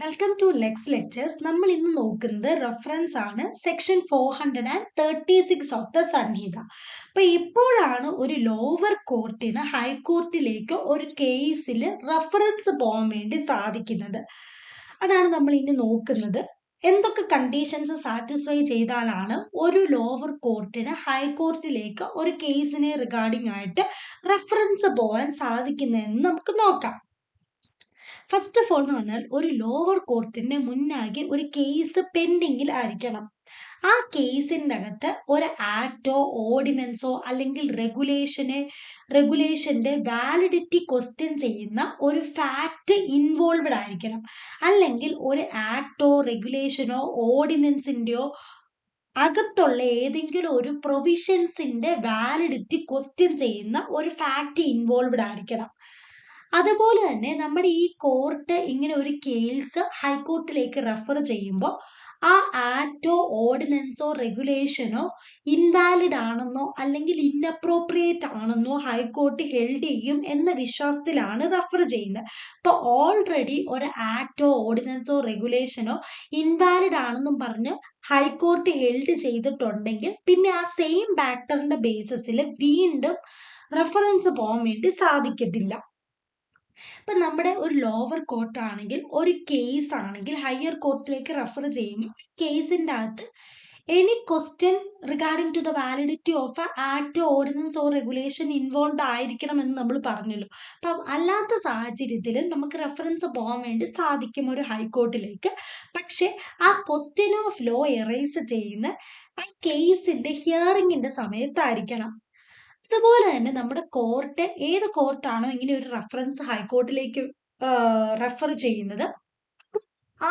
Welcome to Lex lectures. നമ്മൾ ഇന്ന് നോക്കുന്നത് റെഫറൻസ് ആണ് സെക്ഷൻ 436 ഓഫ് ദ സംഹിത. അപ്പൊ ഇപ്പോഴാണ് ഒരു ലോവർ കോർട്ടിന് ഹൈക്കോർട്ടിലേക്ക് ഒരു കേസിൽ റെഫറൻസ് പോകാൻ വേണ്ടി സാധിക്കുന്നത്. അതാണ് നമ്മൾ ഇനി നോക്കുന്നത്. എന്തൊക്കെ കണ്ടീഷൻസ് സാറ്റിസ്ഫൈ ചെയ്താലാണ് ഒരു ലോവർ കോർട്ടിന് ഹൈക്കോർട്ടിലേക്ക് ഒരു കേസിനെ റിഗാർഡിംഗ് ആയിട്ട് റെഫറൻസ് പോകാൻ സാധിക്കുന്നതെന്ന് നമുക്ക് നോക്കാം. ഫസ്റ്റ് ഓഫ് ഓൾ എന്ന് പറഞ്ഞാൽ ഒരു ലോവർ കോർട്ടിന്റെ മുന്നാകെ ഒരു കേസ് പെൻഡിങ്ങിൽ ആയിരിക്കണം. ആ കേസിൻ്റെ അകത്ത് ഒരു ആക്ടോ ഓർഡിനൻസോ അല്ലെങ്കിൽ റെഗുലേഷന്റെ വാലിഡിറ്റി ക്വസ്റ്റ്യൻ ചെയ്യുന്ന ഒരു ഫാക്റ്റ് ഇൻവോൾവഡ് ആയിരിക്കണം. അല്ലെങ്കിൽ ഒരു ആക്ടോ റെഗുലേഷനോ ഓർഡിനൻസിൻ്റെയോ അകത്തുള്ള ഏതെങ്കിലും ഒരു പ്രൊവിഷൻസിന്റെ വാലിഡിറ്റി ക്വസ്റ്റ്യൻ ചെയ്യുന്ന ഒരു ഫാക്റ്റ് ഇൻവോൾവഡ് ആയിരിക്കണം. അതുപോലെ തന്നെ നമ്മുടെ ഈ കോർട്ട് ഇങ്ങനെ ഒരു കേസ് ഹൈക്കോർട്ടിലേക്ക് റെഫർ ചെയ്യുമ്പോൾ ആ ആക്ടോ ഓർഡിനൻസോ റെഗുലേഷനോ ഇൻവാലിഡ് ആണെന്നോ അല്ലെങ്കിൽ ഇൻഅപ്രോപ്രിയേറ്റ് ആണെന്നോ ഹൈക്കോർട്ട് ഹെൽഡ് ചെയ്യും എന്ന വിശ്വാസത്തിലാണ് റെഫർ ചെയ്യുന്നത്. അപ്പോൾ ഓൾറെഡി ഒരു ആക്ടോ ഓർഡിനൻസോ റെഗുലേഷനോ ഇൻവാലിഡ് ആണെന്നും പറഞ്ഞ് ഹൈക്കോർട്ട് ഹെൽഡ് ചെയ്തിട്ടുണ്ടെങ്കിൽ പിന്നെ ആ സെയിം ഫാക്ടറിന്റെ ബേസിസിൽ വീണ്ടും റെഫറൻസ് പോകാൻ വേണ്ടി സാധിക്കത്തില്ല. ഇപ്പം നമ്മുടെ ഒരു ലോവർ കോർട്ട് ആണെങ്കിൽ ഒരു കേസ് ആണെങ്കിൽ ഹയർ കോർട്ടിലേക്ക് റെഫർ ചെയ്യുമ്പോൾ കേസിൻ്റെ അകത്ത് any question regarding to the validity of act ordinance or regulation involve ആയിരിക്കണം എന്ന് നമ്മൾ പറഞ്ഞല്ലോ. അപ്പം അല്ലാത്ത സാഹചര്യത്തിൽ നമുക്ക് റെഫറൻസ് പോകാൻ വേണ്ടി സാധിക്കും ഒരു ഹൈക്കോർട്ടിലേക്ക്. പക്ഷെ ആ ക്വസ്റ്റ്യൻ ഓഫ് ലോ എറേസ് ചെയ്യുന്ന ആ കേസിന്റെ ഹിയറിംഗിന്റെ സമയത്തായിരിക്കണം. അതുപോലെ തന്നെ നമ്മുടെ കോർട്ട് ഏത് കോർട്ടാണോ ഇങ്ങനെ ഒരു റെഫറൻസ് ഹൈക്കോർട്ടിലേക്ക് റെഫർ ചെയ്യുന്നത്, ആ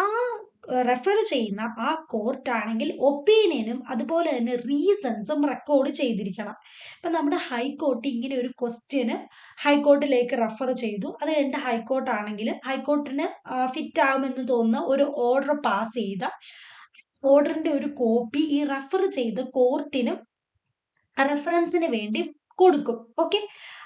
റെഫർ ചെയ്യുന്ന ആ കോർട്ടാണെങ്കിൽ ഒപ്പീനിയനും അതുപോലെ തന്നെ റീസൺസും റെക്കോർഡ് ചെയ്തിരിക്കണം. ഇപ്പം നമ്മുടെ ഹൈക്കോർട്ട് ഇങ്ങനെ ഒരു ക്വസ്റ്റ്യന് ഹൈക്കോർട്ടിലേക്ക് റെഫർ ചെയ്തു. അത് കഴിഞ്ഞിട്ട് ഹൈക്കോർട്ടാണെങ്കിൽ ഹൈക്കോർട്ടിന് ഫിറ്റ് ആകുമെന്ന് തോന്നുന്ന ഒരു ഓർഡർ പാസ് ചെയ്ത ഓർഡറിന്റെ ഒരു കോപ്പി ഈ റെഫർ ചെയ്ത കോർട്ടിനും റെഫറൻസിന് വേണ്ടി കൊടുക്കും. ഓക്കെ,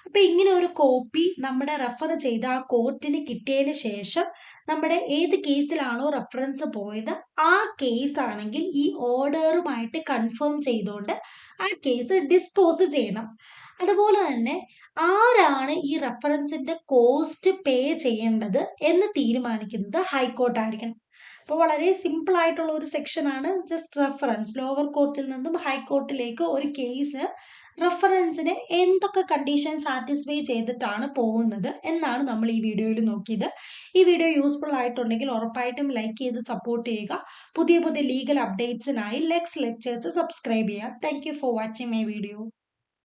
അപ്പൊ ഇങ്ങനെ ഒരു കോപ്പി നമ്മുടെ റെഫർ ചെയ്ത ആ കോർട്ടിന് കിട്ടിയതിന് ശേഷം നമ്മുടെ ഏത് കേസിലാണോ റെഫറൻസ് പോയത് ആ കേസ് ആണെങ്കിൽ ഈ ഓർഡറുമായിട്ട് കൺഫേം ചെയ്തുകൊണ്ട് ആ കേസ് ഡിസ്പോസ് ചെയ്യണം. അതുപോലെ തന്നെ ആരാണ് ഈ റെഫറൻസിന്റെ കോസ്റ്റ് പേ ചെയ്യേണ്ടത് എന്ന് തീരുമാനിക്കുന്നത് ഹൈക്കോർട്ട് ആയിരിക്കണം. അപ്പോൾ വളരെ സിമ്പിൾ ആയിട്ടുള്ള ഒരു സെക്ഷനാണ് ജസ്റ്റ് റെഫറൻസ്. ലോവർ കോർട്ടിൽ നിന്നും ഹൈക്കോർട്ടിലേക്ക് ഒരു കേസ് റെഫറൻസിന് എന്തൊക്കെ കണ്ടീഷൻ സാറ്റിസ്ഫൈ ചെയ്തിട്ടാണ് പോകുന്നത് എന്നാണ് നമ്മൾ ഈ വീഡിയോയിൽ നോക്കിയത്. ഈ വീഡിയോ യൂസ്ഫുൾ ആയിട്ടുണ്ടെങ്കിൽ ഉറപ്പായിട്ടും ലൈക്ക് ചെയ്ത് സപ്പോർട്ട് ചെയ്യുക. പുതിയ പുതിയ ലീഗൽ അപ്ഡേറ്റ്സിനായി ലെക്സ് ലെക്ചേഴ്സ് സബ്സ്ക്രൈബ് ചെയ്യുക. Thank you for watching my video.